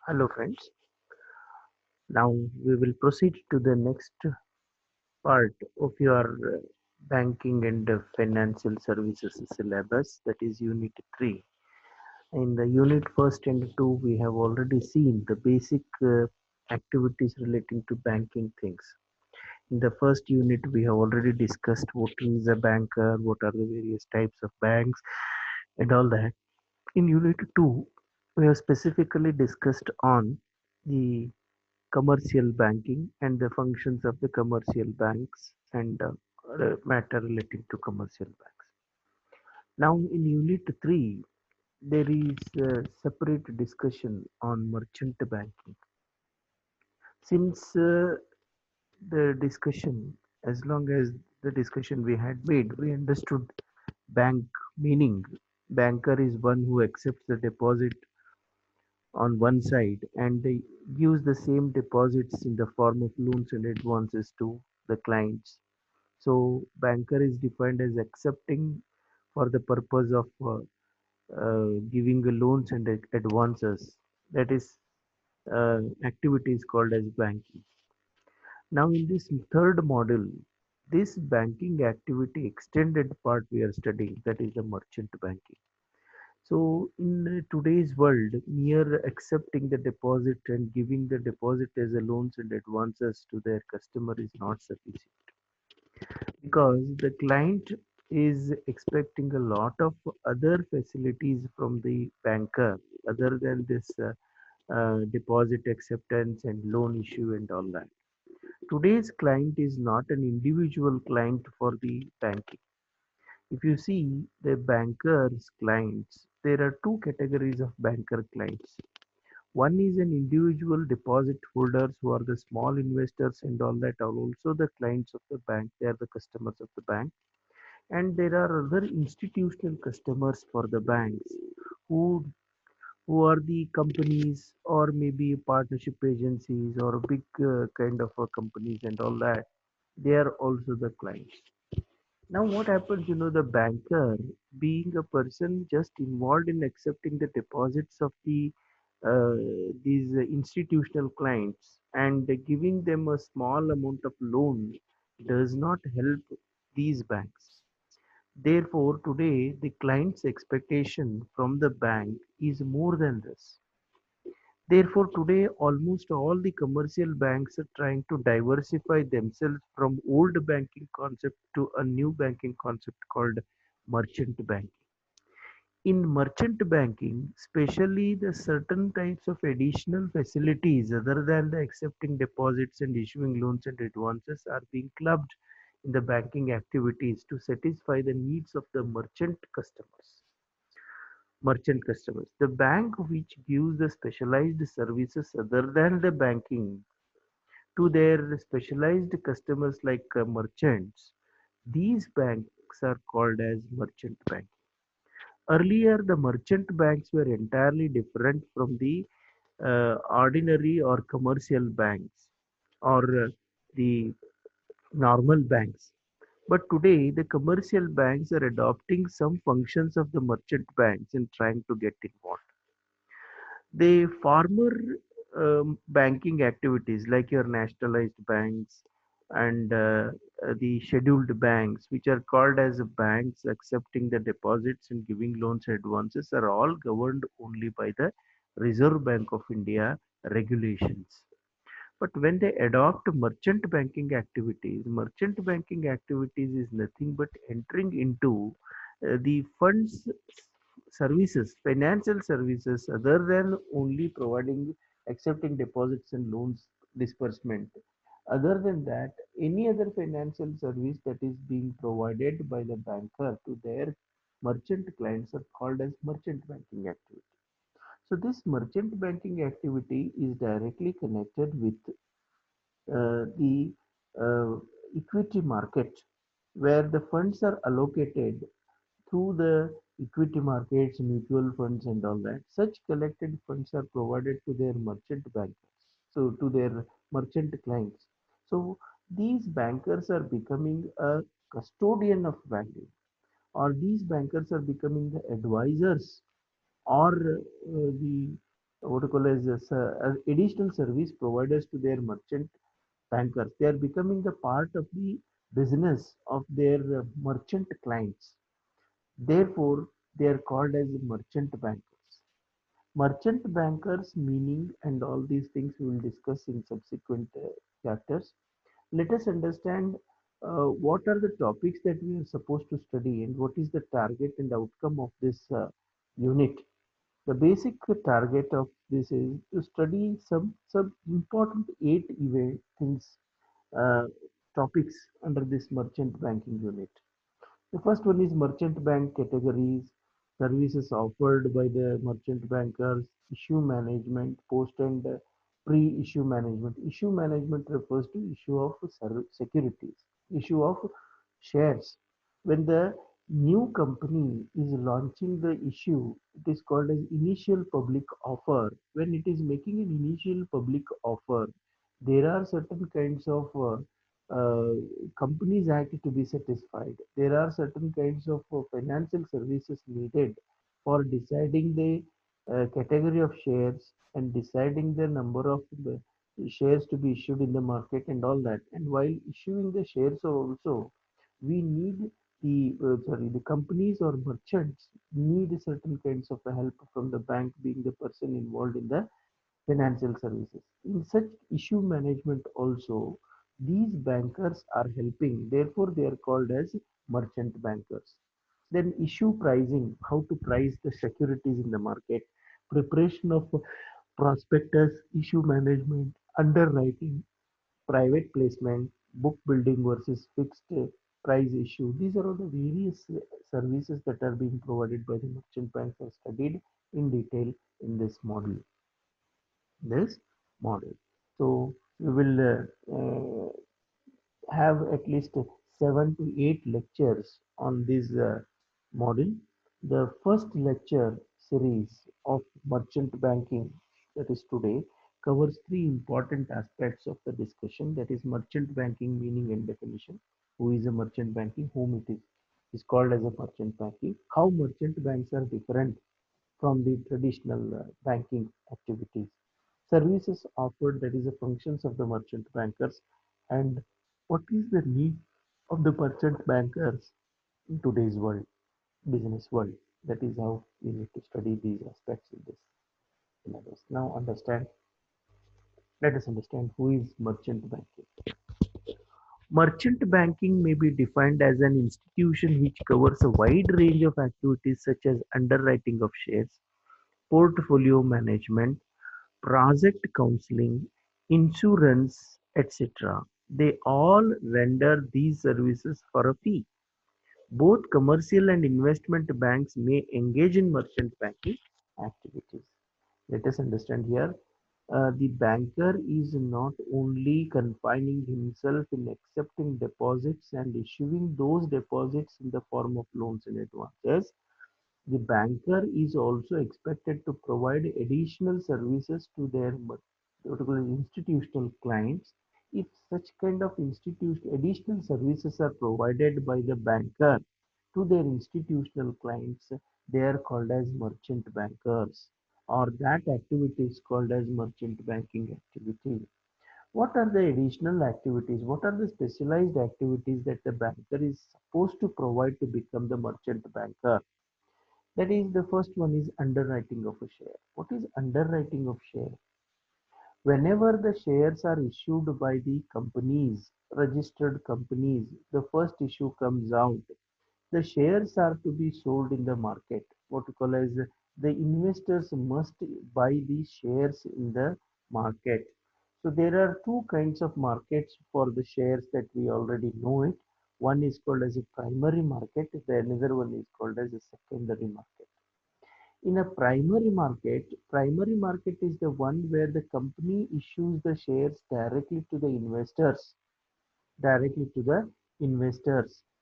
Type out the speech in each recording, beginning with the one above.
Hello, friends. Now we will proceed to the next part of your banking and financial services syllabus, that is Unit 3. In the Unit first and 2, we have already seen the basic activities relating to banking things. In the first unit, we have already discussed what is a banker, what are the various types of banks, and all that. In Unit 2, we have specifically discussed on the commercial banking and the functions of the commercial banks and matter relating to commercial banks. Now, in Unit 3, there is a separate discussion on merchant banking. Since the discussion, as long as the discussion we had made, we understood bank meaning. Banker is one who accepts the deposit on one side and they gives the same deposits in the form of loans and advances to the clients. So banker is defined as accepting for the purpose of giving the loans and advances. That is activity is called as banking. Now in this third model, this banking activity extended part we are studying, that is the merchant banking. So in today's world, mere accepting the deposit and giving the deposit as a loans and advances to their customer is not sufficient, because the client is expecting a lot of other facilities from the banker other than this deposit acceptance and loan issue and all that. Today's client is not an individual client for the banking. If you see the banker's clients, there are two categories of banker clients. One is an individual deposit holders who are the small investors and all that are also the clients of the bank. They are the customers of the bank. And there are other institutional customers for the banks who are the companies or maybe partnership agencies or big kind of companies and all that. They are also the clients. Now, what happens, the banker being a person just involved in accepting the deposits of uh, these institutional clients and giving them a small amount of loan does not help these banks. Therefore, today the client's expectation from the bank is more than this. Therefore, today almost all the commercial banks are trying to diversify themselves from old banking concept to a new banking concept called merchant banking. In merchant banking, especially the certain types of additional facilities other than the accepting deposits and issuing loans and advances are being clubbed in the banking activities to satisfy the needs of the merchant customers. The bank which gives the specialized services other than the banking to their specialized customers like merchants, these banks are called as merchant bank. Earlier, the merchant banks were entirely different from the ordinary or commercial banks or the normal banks. But today, the commercial banks are adopting some functions of the merchant banks and trying to get involved. The former banking activities like your nationalized banks and the scheduled banks, which are called as banks accepting the deposits and giving loans and advances, are all governed only by the Reserve Bank of India regulations. But when they adopt merchant banking activities is nothing but entering into the funds services, financial services, other than only providing, accepting deposits and loans disbursement. Other than that, any other financial service that is being provided by the banker to their merchant clients are called as merchant banking activity. So this merchant banking activity is directly connected with the uh, equity market, where the funds are allocated through the equity markets, mutual funds, and all that. Such collected funds are provided to their merchant bankers, so to their merchant clients. So these bankers are becoming a custodian of value, or these bankers are becoming the advisors or the what you call as additional service providers to their merchant bankers. They are becoming the part of the business of their merchant clients. Therefore, they are called as merchant bankers. Merchant bankers meaning and all these things we will discuss in subsequent chapters. Let us understand what are the topics that we are supposed to study and what is the target and outcome of this unit. The basic target of this is to study some important eight event things, uh, topics under this merchant banking unit. The first one is merchant bank categories, services offered by the merchant bankers, issue management, post and pre-issue management. Issue management refers to issue of securities, issue of shares. When the new company is launching the issue, it is called as initial public offer. When it is making an initial public offer, there are certain kinds of Companies Act to be satisfied. There are certain kinds of financial services needed for deciding the category of shares and deciding the number of the shares to be issued in the market and all that. And while issuing the shares also, we need the companies or merchants need certain kinds of help from the bank being the person involved in the financial services. In such issue management also, these bankers are helping. Therefore, they are called as merchant bankers. Then issue pricing, how to price the securities in the market, preparation of prospectus, issue management, underwriting, private placement, book building versus fixed price issue. These are all the various services that are being provided by the merchant banks are studied in detail in this model. So we will have at least 7 to 8 lectures on this model. The first lecture series of merchant banking, that is today, covers three important aspects of the discussion, that is merchant banking meaning and definition, who is a merchant banking, whom it is called as a merchant banking, how merchant banks are different from the traditional banking activities, services offered, that is the functions of the merchant bankers, and what is the need of the merchant bankers in today's world, business world. That is how we need to study these aspects in this syllabus. Now let us understand who is merchant banking. Merchant banking may be defined as an institution which covers a wide range of activities such as underwriting of shares, portfolio management, project counseling, insurance, etc. They all render these services for a fee. Both commercial and investment banks may engage in merchant banking activities. Let us understand here. The banker is not only confining himself in accepting deposits and issuing those deposits in the form of loans and advances. The banker is also expected to provide additional services to their particular institutional clients. If such kind of additional services are provided by the banker to their institutional clients, they are called as merchant bankers, or that activity is called as merchant banking activity. What are the additional activities? What are the specialized activities that the banker is supposed to provide to become the merchant banker? That is, the first one is underwriting of a share. What is underwriting of share? Whenever the shares are issued by the companies, registered companies, the first issue comes out. The shares are to be sold in the market. What we call as the investors must buy these shares in the market. So there are two kinds of markets for the shares that we already know it. One is called as a primary market, the another one is called as a secondary market. In a primary market is the one where the company issues the shares directly to the investors.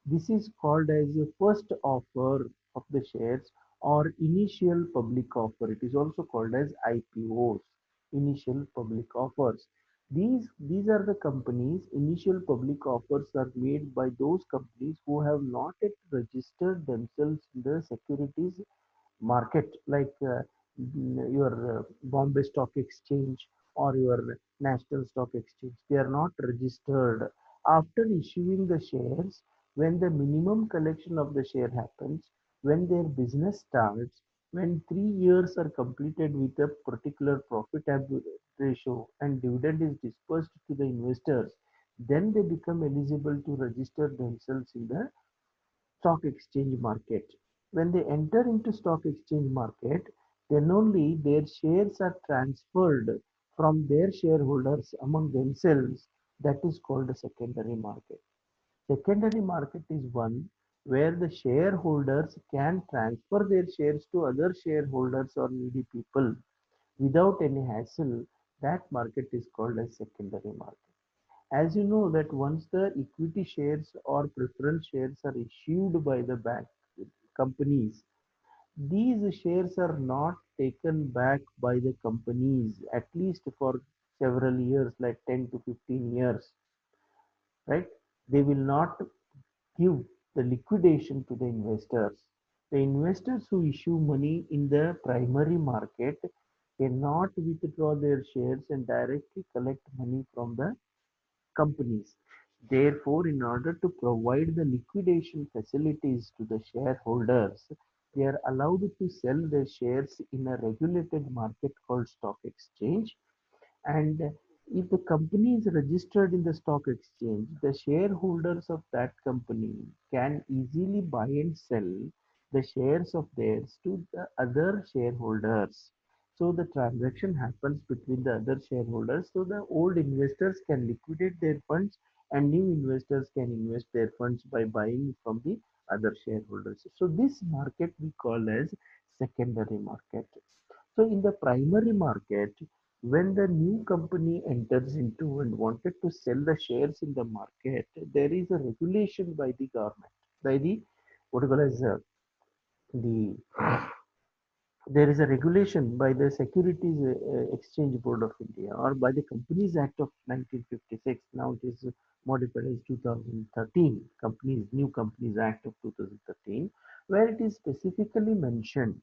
This is called as a first offer of the shares or initial public offer. It is also called as IPOs, initial public offers. These are the companies, initial public offers are made by those companies who have not yet registered themselves in the securities market, like your Bombay Stock Exchange or your National Stock Exchange. They are not registered. After issuing the shares, when the minimum collection of the share happens, when their business starts, when 3 years are completed with a particular profit ratio and dividend is dispersed to the investors, then they become eligible to register themselves in the stock exchange market. When they enter into stock exchange market, then only their shares are transferred from their shareholders among themselves. That is called a secondary market. Secondary market is one where the shareholders can transfer their shares to other shareholders or needy people without any hassle. That market is called as secondary market. As you know that once the equity shares or preference shares are issued by the bank companies, these shares are not taken back by the companies at least for several years, like 10 to 15 years, right? They will not give the liquidation to the investors. The investors who issue money in the primary market cannot withdraw their shares and directly collect money from the companies. Therefore, in order to provide the liquidation facilities to the shareholders, they are allowed to sell their shares in a regulated market called stock exchange. And if the company is registered in the stock exchange, the shareholders of that company can easily buy and sell the shares of theirs to the other shareholders. So the transaction happens between the other shareholders. So the old investors can liquidate their funds and new investors can invest their funds by buying from the other shareholders. So this market we call as secondary market. So in the primary market, when the new company enters into and wanted to sell the shares in the market, there is a regulation by the government, by the what you call as the there is a regulation by the Securities Exchange Board of India or by the Companies Act of 1956. Now it is modified as 2013, New Companies Act of 2013, where it is specifically mentioned.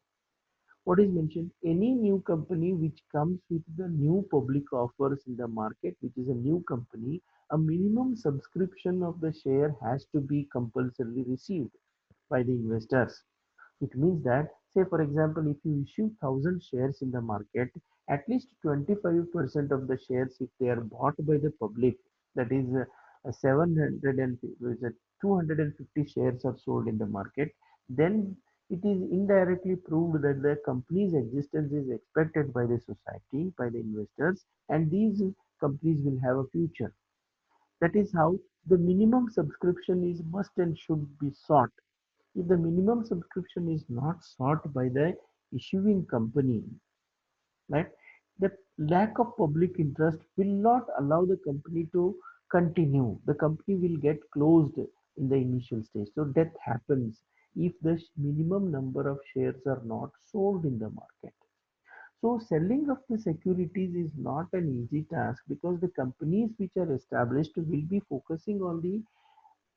What is mentioned? Any new company which comes with the new public offers in the market, which is a new company, a minimum subscription of the share has to be compulsorily received by the investors. It means that, say for example, if you issue 1,000 shares in the market, at least 25% of the shares, if they are bought by the public, that is 700 and 250 shares are sold in the market, then it is indirectly proved that the company's existence is expected by the society, by the investors, and these companies will have a future. That is how the minimum subscription is must and should be sought. If the minimum subscription is not sought by the issuing company, right, the lack of public interest will not allow the company to continue. The company will get closed in the initial stage. So death happens if the minimum number of shares are not sold in the market. So selling of the securities is not an easy task because the companies which are established will be focusing on the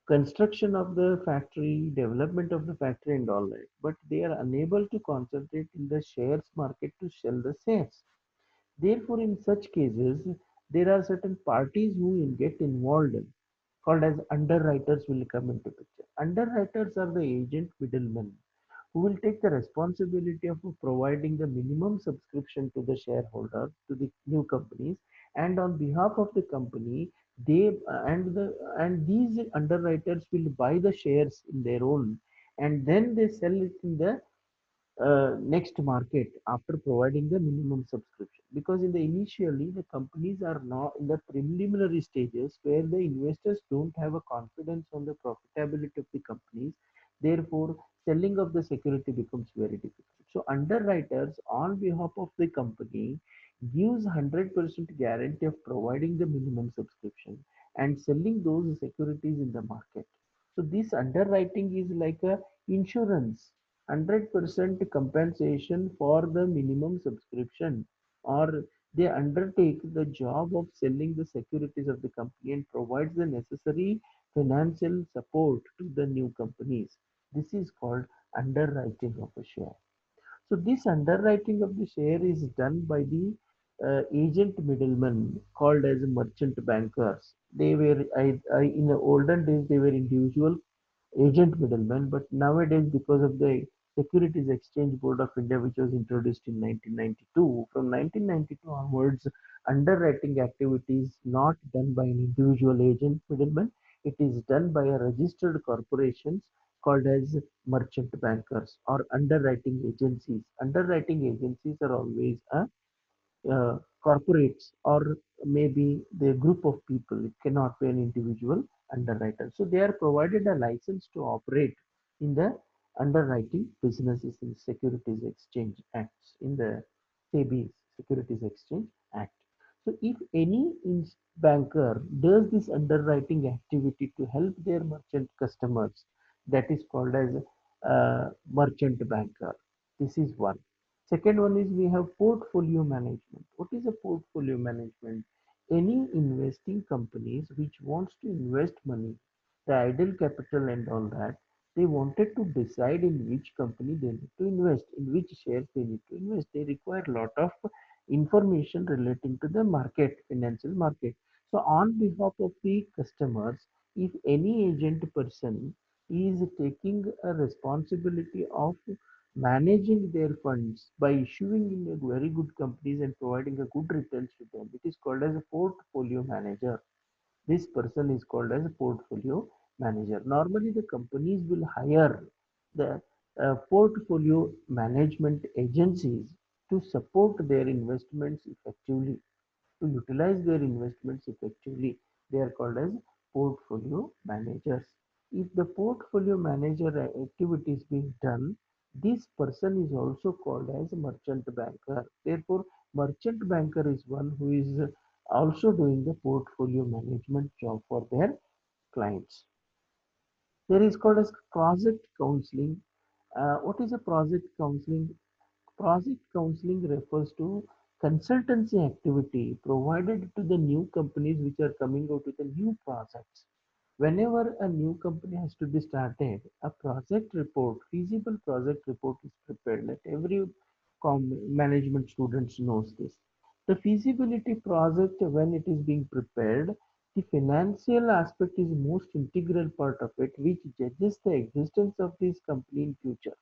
construction of the factory, development of the factory and all that, but they are unable to concentrate in the shares market to sell the shares. Therefore, in such cases, there are certain parties who will get involved, called as underwriters will come into picture. Underwriters are the agent middlemen who will take the responsibility of providing the minimum subscription to the shareholder, to the new companies, and on behalf of the company, they and these underwriters will buy the shares in their own, and then they sell it in the next market after providing the minimum subscription, because in the initially the companies are now in the preliminary stages where the investors don't have a confidence on the profitability of the companies. Therefore selling of the security becomes very difficult. So underwriters on behalf of the company gives 100% guarantee of providing the minimum subscription and selling those securities in the market. So this underwriting is like a insurance, 100% compensation for the minimum subscription, or they undertake the job of selling the securities of the company and provides the necessary financial support to the new companies. This is called underwriting of a share. So this underwriting of the share is done by the agent middlemen called as merchant bankers. They were in the olden days they were individual agent middlemen, but nowadays because of the Securities Exchange Board of India, which was introduced in 1992, from 1992 onwards, underwriting activities not done by an individual agent middleman. It is done by a registered corporations called as merchant bankers or underwriting agencies. Underwriting agencies are always a corporates or maybe the group of people. It cannot be an individual underwriter. So they are provided a license to operate in the underwriting businesses in Securities Exchange Acts in the SEBI Securities Exchange Act. So if any banker does this underwriting activity to help their merchant customers, that is called as merchant banker. This is one. Second one is we have portfolio management. What is a portfolio management? Any investing companies which wants to invest money, the idle capital and all that, they wanted to decide in which company they need to invest, in which shares they need to invest. They require a lot of information relating to the market, financial market. So on behalf of the customers, if any agent person is taking a responsibility of managing their funds by issuing in a very good companies and providing a good returns to them. It is called as a portfolio manager. This person is called as a portfolio manager. Normally, the companies will hire the portfolio management agencies to support their investments effectively, to utilize their investments effectively. They are called as portfolio managers. If the portfolio manager activity is being done, this person is also called as a merchant banker. Therefore, merchant banker is one who is also doing the portfolio management job for their clients. There is called as project counseling. What is a project counseling? Project counseling refers to consultancy activity provided to the new companies which are coming out with a new projects. Whenever a new company has to be started, a project report, feasible project report is prepared. Let every management students knows this. The feasibility project, when it is being prepared, the financial aspect is most integral part of it, which judges the existence of this company in future.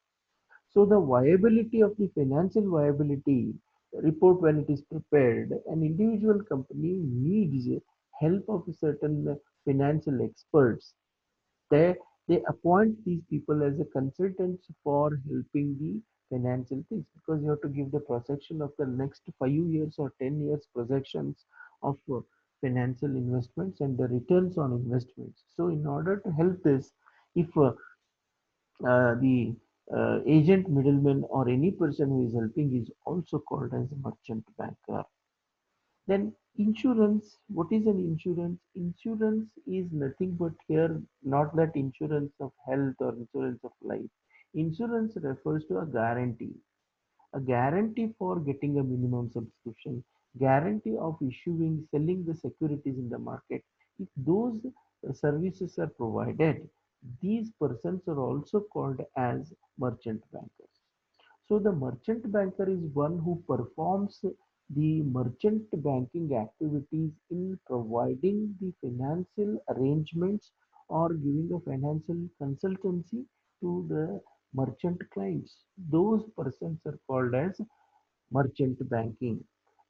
So the viability of the financial viability report when it is prepared, an individual company needs help of certain financial experts. They they appoint these people as a consultants for helping the financial things because you have to give the projection of the next 5 years or 10 years projections of financial investments and the returns on investments. So in order to help this, if the agent, middleman, or any person who is helping is also called as a merchant banker. Then insurance. What is an insurance? Insurance is nothing but here not that insurance of health or insurance of life. Insurance refers to a guarantee for getting a minimum subscription, guarantee of issuing, selling the securities in the market. If those services are provided, these persons are also called as merchant bankers. So the merchant banker is one who performs the merchant banking activities in providing the financial arrangements or giving a financial consultancy to the merchant clients. Those persons are called as merchant banking.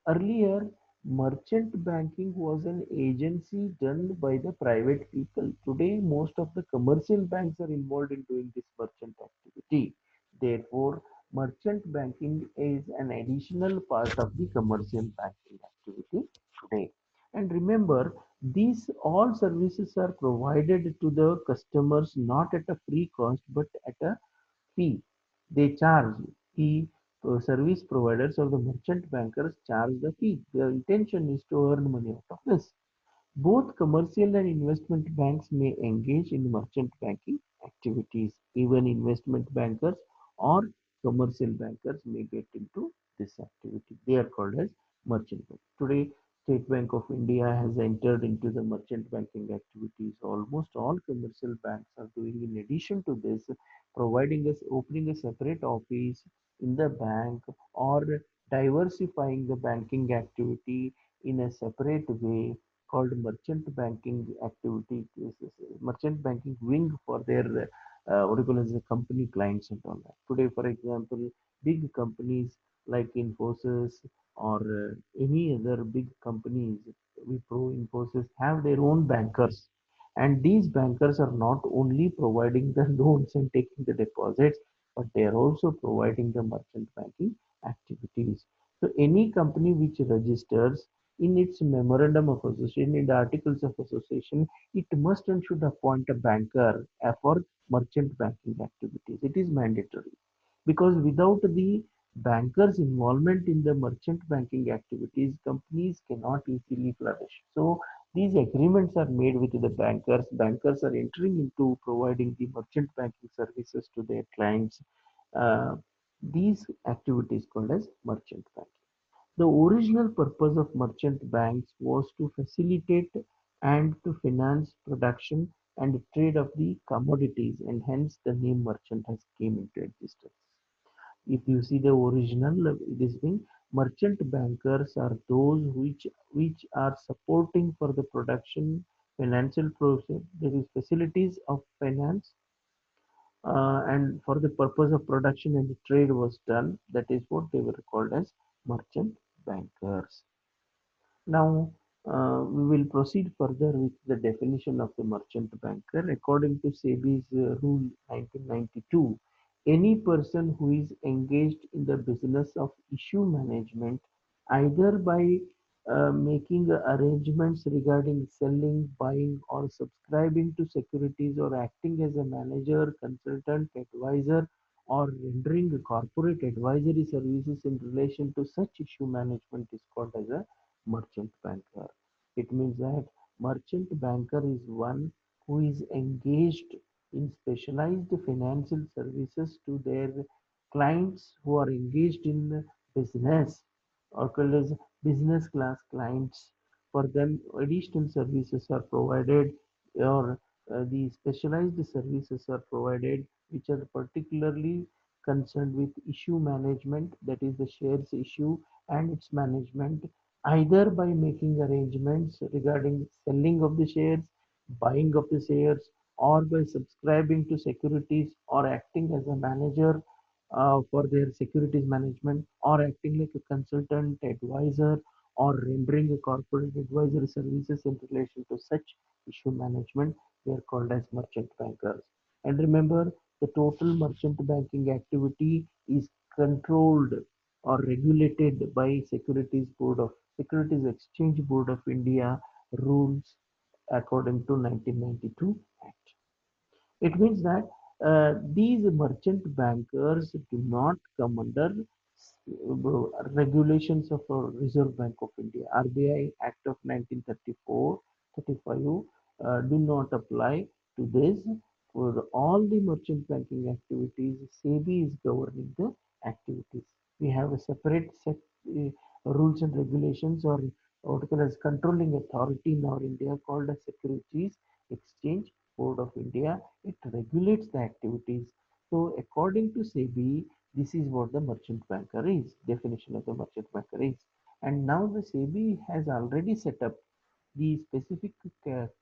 Earlier, merchant banking was an agency done by the private people. Today, most of the commercial banks are involved in doing this merchant activity. Therefore, merchant banking is an additional part of the commercial banking activity today. And remember, these all services are provided to the customers not at a free cost but at a fee. They charge the service providers or the merchant bankers charge the fee. Their intention is to earn money out of this. Both commercial and investment banks may engage in merchant banking activities. Even investment bankers or commercial bankers may get into this activity. They are called as merchant bank. Today, State Bank of India has entered into the merchant banking activities. Almost all commercial banks are doing in addition to this, providing us opening a separate office in the bank, or diversifying the banking activity in a separate way called merchant banking activity, merchant banking wing for their what do you call as the company clients and all that. Today, for example, big companies like Infosys or any other big companies, Wipro, Infosys, have their own bankers. And these bankers are not only providing the loans and taking the deposits, but they are also providing the merchant banking activities. So any company which registers in its memorandum of association, in the articles of association, it must and should appoint a banker for merchant banking activities. It is mandatory because without the bankers' involvement in the merchant banking activities, companies cannot easily flourish. So these agreements are made with the bankers. Bankers are entering into providing the merchant banking services to their clients. Uh, these activities called as merchant banking. The original purpose of merchant banks was to facilitate and to finance production and trade of the commodities, and hence the name merchant has came into existence. If you see the original, this thing, merchant bankers are those which are supporting for the production, financial process, there is facilities of finance, and for the purpose of production and trade was done. That is what they were called as merchant bankers. Now, we will proceed further with the definition of the merchant banker. According to SEBI's Rule 1992, any person who is engaged in the business of issue management, either by making arrangements regarding selling, buying, or subscribing to securities, or acting as a manager, consultant, advisor, or rendering corporate advisory services in relation to such issue management, is called as a merchant banker. It means that merchant banker is one who is engaged in specialized financial services to their clients who are engaged in business, or called as business class clients. For them, additional services are provided, or the specialized services are provided, which are particularly concerned with issue management, that is the shares issue and its management, either by making arrangements regarding selling of the shares, buying of the shares, or by subscribing to securities, or acting as a manager for their securities management, or acting like a consultant advisor, or rendering a corporate advisory services in relation to such issue management. They are called as merchant bankers. And remember, the total merchant banking activity is controlled or regulated by Securities Exchange Board of India rules according to 1992 Act. It means that these merchant bankers do not come under regulations of Reserve Bank of India. RBI Act of 1934, 35 do not apply to this. For all the merchant banking activities, SEBI is governing the activities. We have a separate set rules and regulations, or what we call as controlling authority in our India, called as Securities Exchange Board of India. It regulates the activities. So according to SEBI, this is what the merchant banker is, definition of the merchant banker is. And now the SEBI has already set up the specific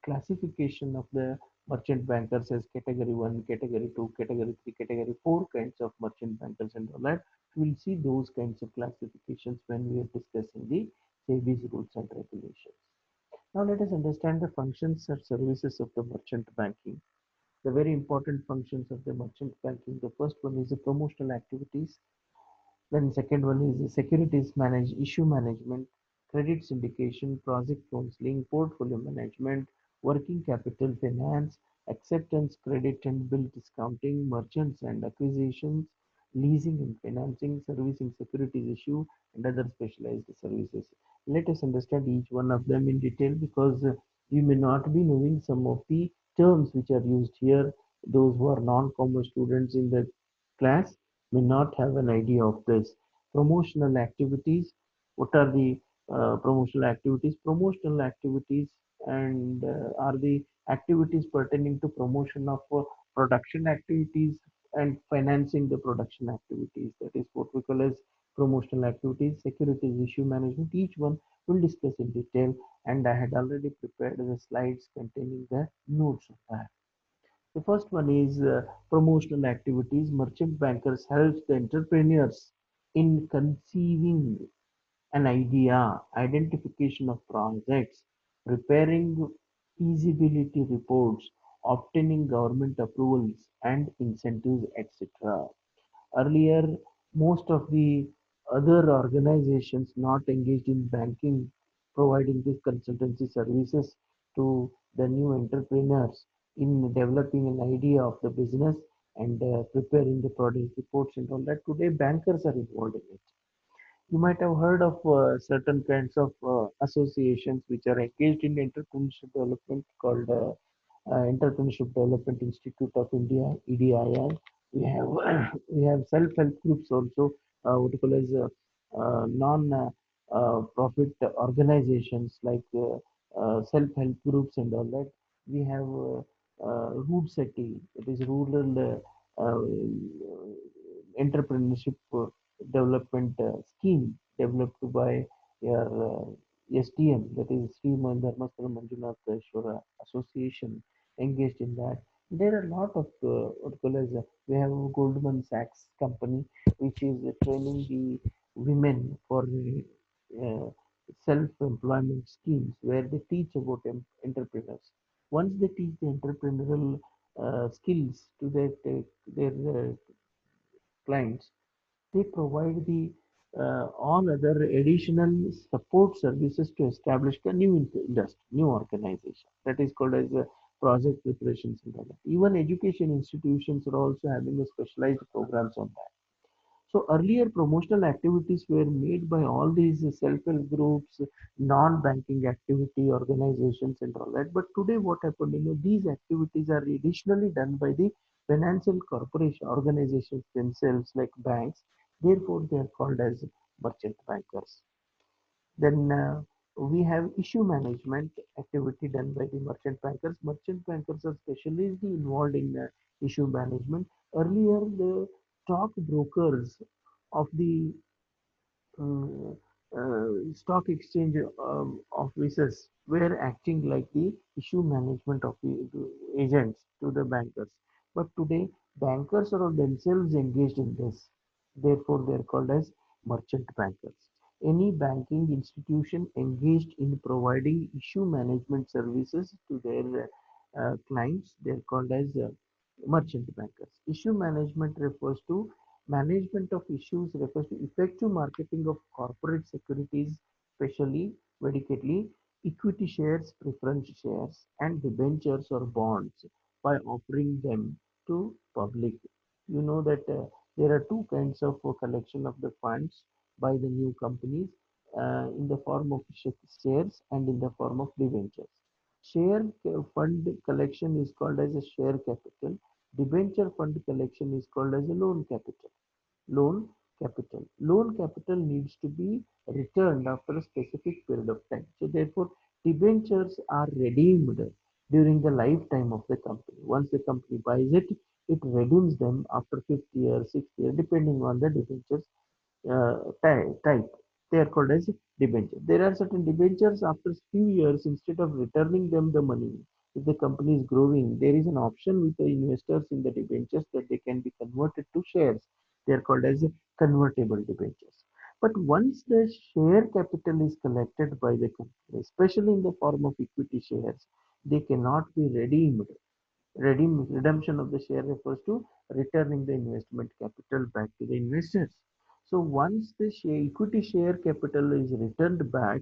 classification of the merchant bankers as category 1, category 2, category 3, category 4 kinds of merchant bankers and all that. We will see those kinds of classifications when we are discussing the SEBI's rules and regulations. Now let us understand the functions and services of the merchant banking. The very important functions of the merchant banking. The first one is the promotional activities. Then second one is the issue management, credit syndication, project counseling, portfolio management, working capital finance, acceptance credit and bill discounting, merchants and acquisitions, leasing and financing, servicing securities issue, and other specialized services. Let us understand each one of them in detail, because you may not be knowing some of the terms which are used here. Those who are non-commerce students in the class may not have an idea of this. Promotional activities. What are the promotional activities? Promotional activities and are the activities pertaining to promotion of production activities, and financing the production activities. That is what we call as promotional activities, securities issue management. Each one we'll discuss in detail, and I had already prepared the slides containing the notes of that. The first one is promotional activities. Merchant bankers helps the entrepreneurs in conceiving an idea, identification of projects, preparing feasibility reports, obtaining government approvals and incentives, etc. Earlier, most of the other organizations not engaged in banking providing these consultancy services to the new entrepreneurs in developing an idea of the business and preparing the product reports and all that. Today, bankers are involved in it. You might have heard of certain kinds of associations which are engaged in entrepreneurship development called Entrepreneurship Development Institute of India (EDII). We have we have self-help groups also, what you call as non-profit organizations like self-help groups and all that. We have RootSeti, it is Rural Entrepreneurship Development Scheme developed by your SDM, that is Sri Dharmasthala Manjunath Shwara Association, engaged in that. There are a lot of what you call as we have Goldman Sachs company which is training the women for self-employment schemes where they teach about entrepreneurs. Once they teach the entrepreneurial skills to their clients, they provide the all other additional support services to establish a new industry, new organization. That is called as a project preparations and all that. Even education institutions are also having a specialized programs on that. So earlier promotional activities were made by all these self-help groups, non-banking activity organizations and all that. But today what happened, these activities are additionally done by the financial corporation organizations themselves like banks. Therefore, they are called as merchant bankers. Then we have issue management activity done by the merchant bankers. Merchant bankers are specially involved in issue management. Earlier, the stock brokers of the uh, stock exchange officers were acting like the issue management of the agents to the bankers. But today, bankers are themselves engaged in this. Therefore, they are called as merchant bankers. Any banking institution engaged in providing issue management services to their clients, they are called as merchant bankers. Issue management refers to management of issues refers to effective marketing of corporate securities, especially medically, equity shares, preference shares, and debentures or bonds by offering them to public. You know that there are two kinds of collection of the funds by the new companies in the form of shares and in the form of debentures. Fund collection is called as a share capital. Debenture fund collection is called as a loan capital. Loan capital. Loan capital needs to be returned after a specific period of time. So therefore, debentures are redeemed during the lifetime of the company. Once the company buys it, it redeems them after fifth year, sixth year, depending on the debentures type. They are called as debentures. There are certain debentures after few years, instead of returning them the money, if the company is growing, there is an option with the investors in the debentures that they can be converted to shares. They are called as convertible debentures. But once the share capital is collected by the company, especially in the form of equity shares, they cannot be redeemed. Redemption of the share refers to returning the investment capital back to the investors. So once the equity share capital is returned back,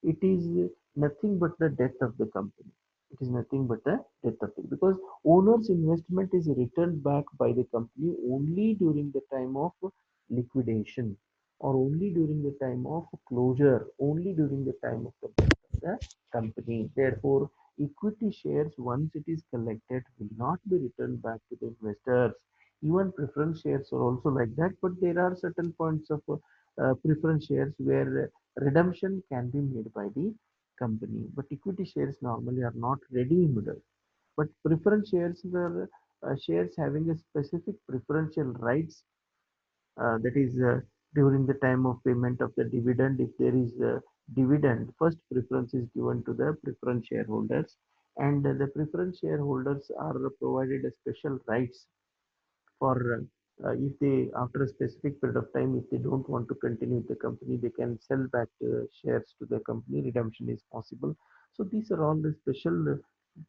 it is nothing but the death of the company. It is nothing but the death of it, because owner's investment is returned back by the company only during the time of liquidation, or only during the time of closure, only during the time of the death of the company. Therefore, equity shares, once it is collected, will not be returned back to the investors. Even preference shares are also like that, but there are certain points of preference shares where redemption can be made by the company. But equity shares normally are not redeemed. But preference shares are shares having a specific preferential rights, that is during the time of payment of the dividend. If there is a dividend, first preference is given to the preference shareholders, and the preference shareholders are provided a special rights for if they, after a specific period of time, if they don't want to continue with the company, they can sell back the shares to the company. Redemption is possible. So these are all the special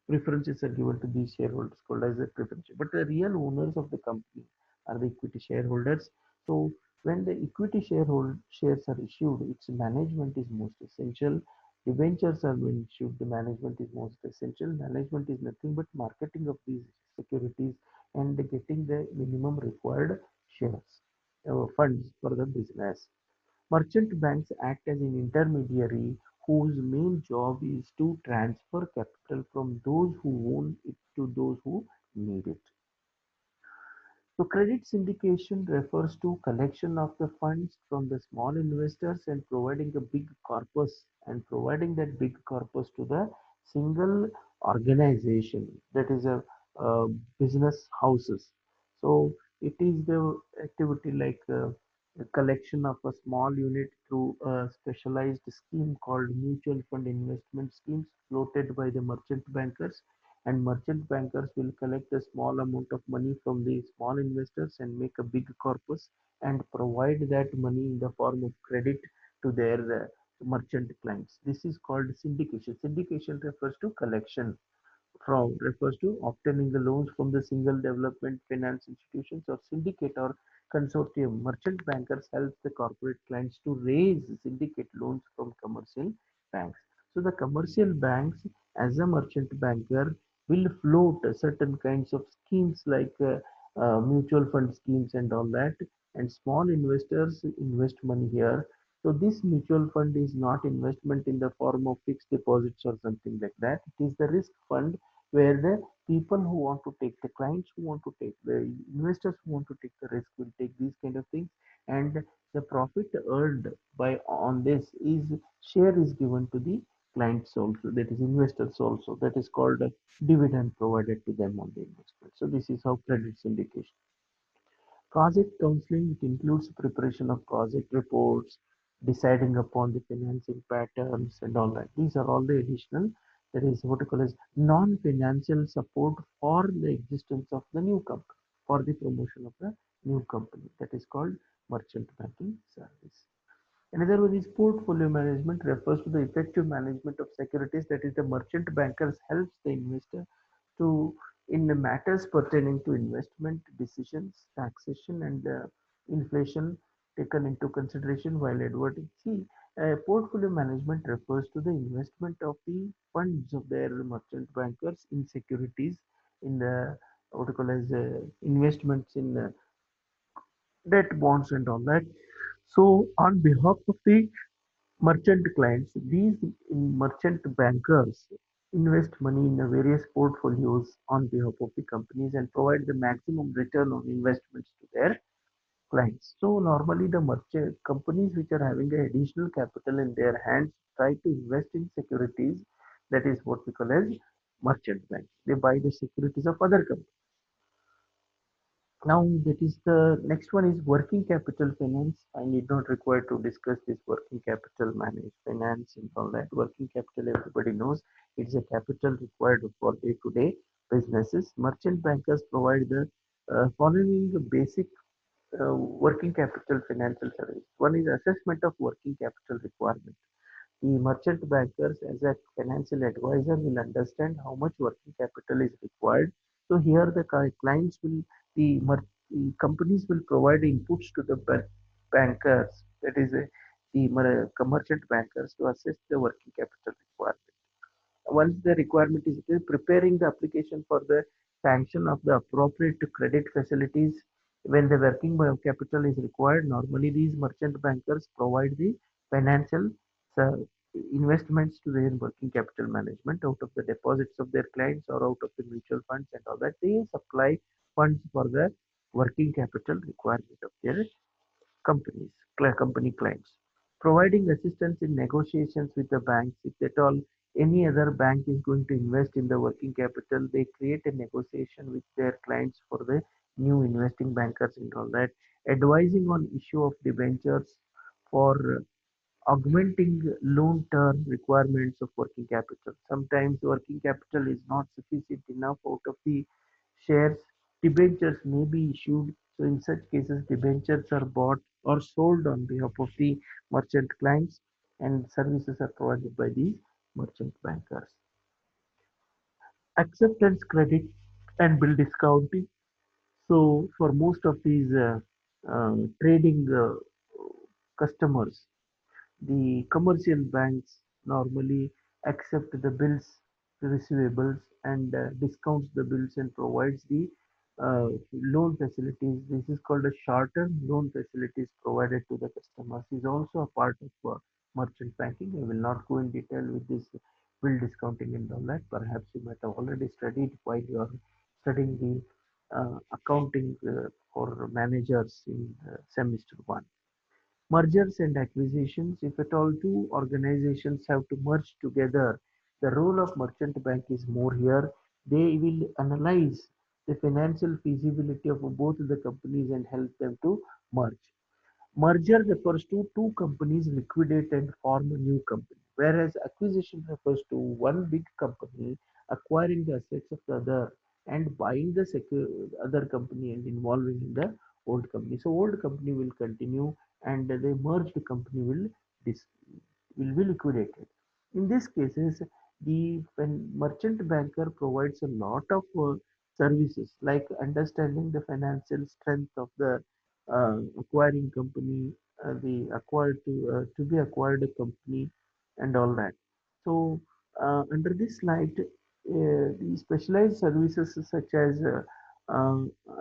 preferences are given to these shareholders called as a preference. But the real owners of the company are the equity shareholders. So when the equity sharehold shares are issued, its management is most essential. Debentures are when issued, the management is most essential. Management is nothing but marketing of these securities and getting the minimum required shares, funds for the business. Merchant banks act as an intermediary whose main job is to transfer capital from those who own it to those who need it. So credit syndication refers to collection of the funds from the small investors and providing a big corpus and providing that big corpus to the single organization, that is a business houses. So it is the activity like a collection of a small unit through a specialized scheme called mutual fund investment schemes floated by the merchant bankers, and merchant bankers will collect a small amount of money from the small investors and make a big corpus and provide that money in the form of credit to their merchant clients. This is called syndication. Syndication refers to collection from, refers to obtaining the loans from the single development finance institutions or syndicate or consortium. Merchant bankers help the corporate clients to raise syndicate loans from commercial banks. So the commercial banks, as a merchant banker, will float certain kinds of schemes like mutual fund schemes and all that, and small investors invest money here. So this mutual fund is not investment in the form of fixed deposits or something like that. It is the risk fund where the people who want to take, the clients who want to take, the investors who want to take the risk will take these kind of things, and the profit earned by on this is share is given to the clients also, that is investors also, that is called a dividend provided to them on the investment. So this is how credit syndication. Project counseling, it includes preparation of project reports, deciding upon the financing patterns and all that. These are all the additional, that is what you call as non-financial support for the existence of the new company, for the promotion of the new company. That is called merchant banking service. Another one is portfolio management, refers to the effective management of securities, that is the merchant bankers helps the investor to in the matters pertaining to investment decisions, taxation and inflation taken into consideration while adverting. See, portfolio management refers to the investment of the funds of their merchant bankers in securities, in the what you call as investments in debt bonds and all that. So on behalf of the merchant clients, these merchant bankers invest money in the various portfolios on behalf of the companies and provide the maximum return on investments to their clients. So normally the merchant companies which are having a additional capital in their hands try to invest in securities. That is what we call as merchant banks. They buy the securities of other companies. Now that is the next one is working capital finance. I need not require to discuss this working capital managed finance and all that. Working capital everybody knows, it's a capital required for day-to-day businesses. Merchant bankers provide the following basic working capital financial service. One is assessment of working capital requirement. The merchant bankers, as a financial advisor, will understand how much working capital is required. So here the clients will, the companies will provide inputs to the bankers, that is the merchant bankers, to assess the working capital requirement. Once the requirement is there, preparing the application for the sanction of the appropriate credit facilities. When the working capital is required, normally these merchant bankers provide the financial uh, investments to their working capital management out of the deposits of their clients or out of the mutual funds and all that. They supply funds for the working capital requirement of their companies, company clients. providing assistance in negotiations with the banks. If at all any other bank is going to invest in the working capital, they create a negotiation with their clients for the new investing bankers and all that. Advising on issue of debentures for augmenting loan term requirements of working capital. Sometimes working capital is not sufficient enough out of the shares. Debentures may be issued. So in such cases, debentures are bought or sold on behalf of the merchant clients, and services are provided by the merchant bankers. Acceptance credit and bill discounting. So for most of these trading customers, the commercial banks normally accept the bills, receivables, and discounts the bills and provides the loan facilities. This is called a short-term loan facilities provided to the customers. Is also a part of merchant banking. I will not go in detail with this bill discounting and all that. Perhaps you might have already studied while you are studying the accounting for managers in semester one. Mergers and acquisitions, if at all two organizations have to merge together, the role of merchant bank is more here. They will analyze the financial feasibility of both the companies and help them to merge. Merger refers to two companies liquidate and form a new company, whereas acquisition refers to one big company acquiring the assets of the other and buying the other company and involving in the old company. So old company will continue and the merged company dis- will be liquidated. In these cases, the when merchant banker provides a lot of services like understanding the financial strength of the acquiring company, the acquired to be acquired company, and all that. So under this light, the specialized services such as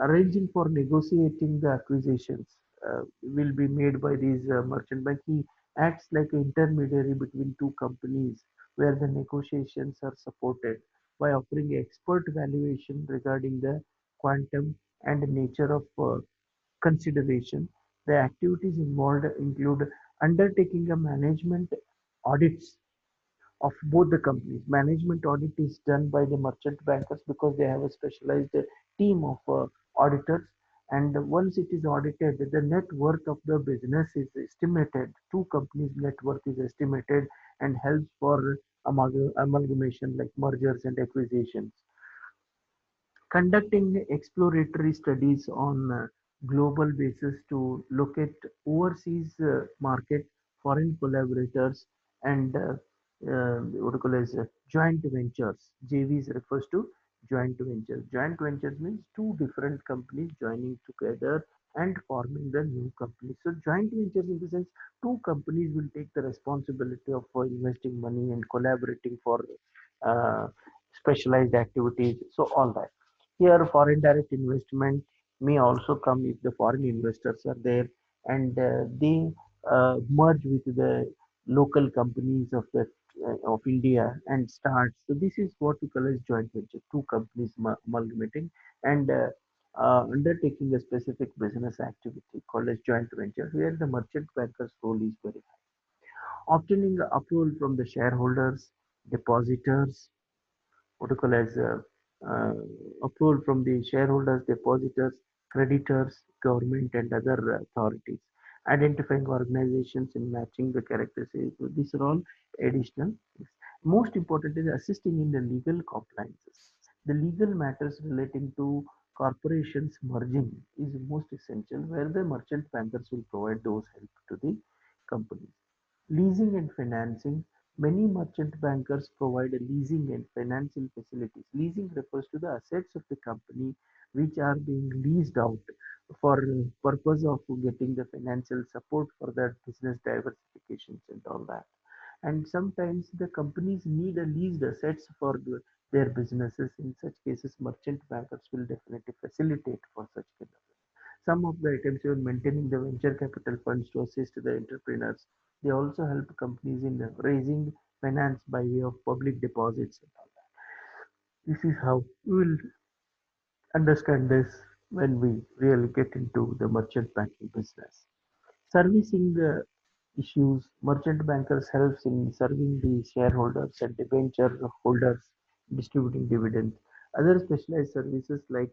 arranging for negotiating the acquisitions will be made by these merchant bank. He acts like an intermediary between two companies where the negotiations are supported by offering expert valuation regarding the quantum and nature of consideration. The activities involved include undertaking a management audits of both the companies. Management audit is done by the merchant bankers because they have a specialized team of auditors. And once it is audited, the net worth of the business is estimated. Two companies' net worth is estimated and helps for amalgamation like mergers and acquisitions. Conducting exploratory studies on a global basis to locate overseas market, foreign collaborators, and what you call as joint ventures. JVs refers to joint ventures. Joint ventures means two different companies joining together and forming the new company. So joint ventures in the sense two companies will take the responsibility of investing money and collaborating for uh, specialized activities. So all that. Here, foreign direct investment may also come if the foreign investors are there and they merge with the local companies of the of India and start. So this is what we call as joint venture. Two companies amalgamating and undertaking a specific business activity called as joint venture, where the merchant banker's role is very high. Obtaining approval from the shareholders, depositors, what you call as uh, approval from the shareholders, depositors, creditors, government, and other authorities. Identifying organizations and matching the characteristics. So these are all additional things. Most important is assisting in the legal compliances. The legal matters relating to corporations merging is most essential, where the merchant bankers will provide those help to the companies. Leasing and financing. Many merchant bankers provide leasing and financial facilities. Leasing refers to the assets of the company which are being leased out for purpose of getting the financial support for their business diversifications and all that. And sometimes the companies need a leased assets for their businesses. In such cases, merchant bankers will definitely facilitate for such kind of. Some of the items even maintaining the venture capital funds to assist the entrepreneurs. They also help companies in raising finance by way of public deposits and all that. This is how we will understand this when we really get into the merchant banking business. Servicing issues. Merchant bankers helps in serving the shareholders and debenture holders, distributing dividends. Other specialized services like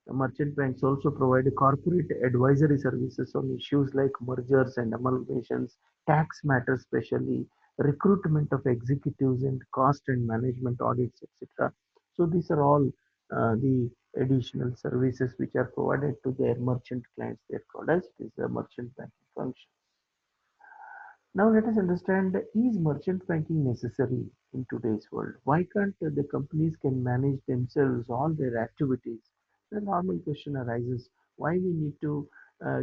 merchant banks also provide corporate advisory services on issues like mergers and amalgamations, tax matters especially, recruitment of executives and cost and management audits, etc. So these are all the additional services which are provided to their merchant clients. Their products is a merchant banking function. Now let us understand, is merchant banking necessary in today's world? Why can't the companies can manage themselves all their activities? The normal question arises, why we need to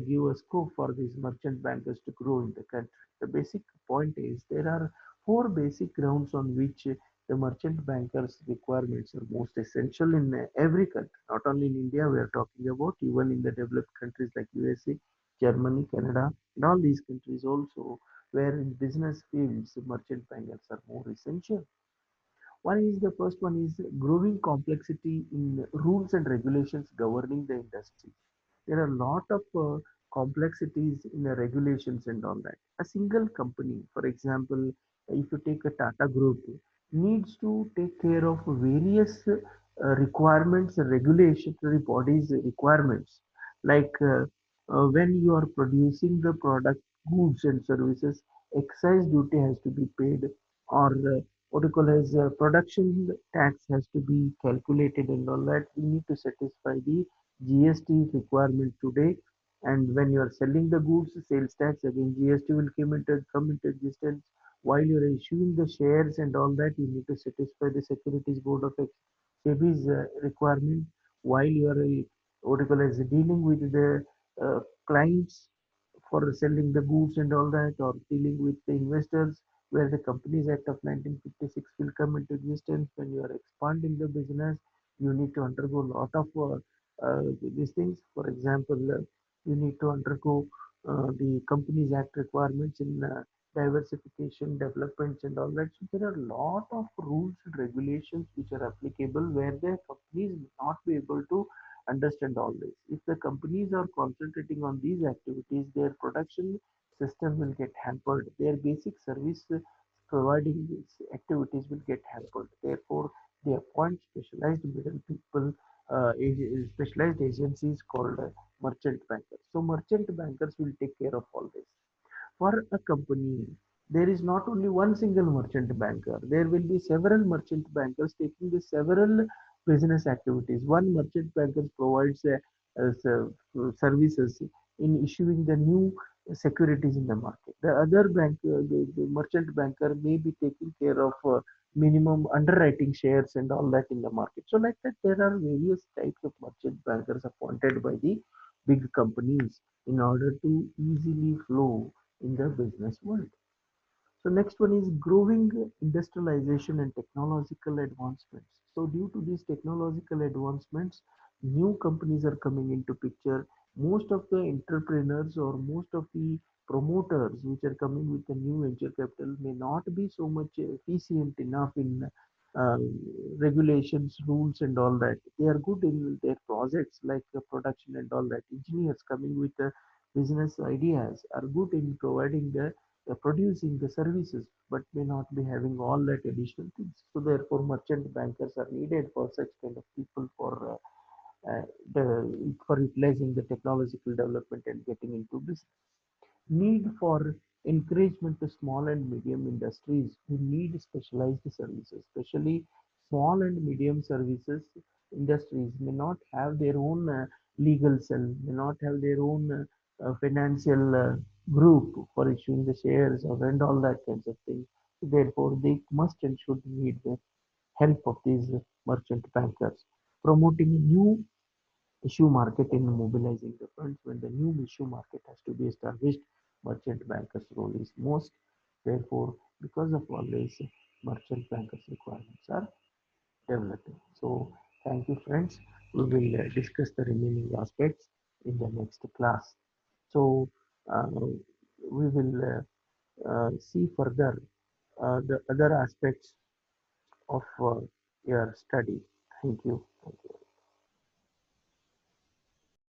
give a scope for these merchant bankers to grow in the country? The basic point is there are four basic grounds on which the merchant bankers requirements are most essential in every country, not only in India, we are talking about even in the developed countries like USA, Germany, Canada, and all these countries also where in business fields merchant bankers are more essential. One is the first one is growing complexity in rules and regulations governing the industry. There are a lot of complexities in the regulations and all that. A single company, for example, if you take a Tata Group, needs to take care of various requirements, regulatory bodies requirements, like when you are producing the product, goods and services, excise duty has to be paid, or what you call as production tax has to be calculated and all that. We need to satisfy the GST requirement today. And when you are selling the goods, sales tax again GST will come into existence. While you are issuing the shares and all that, you need to satisfy the Securities Board of SEBI's requirement. While you are what you call as dealing with the clients for selling the goods and all that, or dealing with the investors, where the Companies Act of 1956 will come into existence. When you are expanding the business, you need to undergo a lot of these things. For example, you need to undergo the Companies Act requirements in diversification, developments, and all that. So there are a lot of rules and regulations which are applicable where the companies may not be able to understand all this. If the companies are concentrating on these activities, their production system will get hampered. Their basic service providing these activities will get hampered. Therefore, they appoint specialized middle people, specialized agencies called merchant bankers. So, merchant bankers will take care of all this. For a company, there is not only one single merchant banker, there will be several merchant bankers taking the several business activities. One merchant banker provides services in issuing the new securities in the market. The other the merchant banker may be taking care of minimum underwriting shares and all that in the market. So, like that, there are various types of merchant bankers appointed by the big companies in order to easily flow in the business world. So next one is growing industrialization and technological advancements. So due to these technological advancements, new companies are coming into picture. Most of the entrepreneurs or most of the promoters which are coming with the new venture capital may not be so much efficient enough in uh, regulations, rules, and all that. They are good in their projects like production and all that. Engineers coming with business ideas are good in providing the producing the services, but may not be having all that additional things. So therefore, merchant bankers are needed for such kind of people for utilizing the technological development and getting into business. Need for encouragement to small and medium industries who need specialized services, especially small and medium services industries may not have their own legal cell, may not have their own financial group for issuing the shares or and all that kinds of things. Therefore, they must and should need the help of these merchant bankers. Promoting a new issue market in mobilizing the funds. When the new issue market has to be established, merchant bankers' role is most. Therefore, because of all this, merchant bankers' requirements are developing. So, thank you, friends. We will discuss the remaining aspects in the next class. So, we will see further the other aspects of your study. Thank you. Thank you.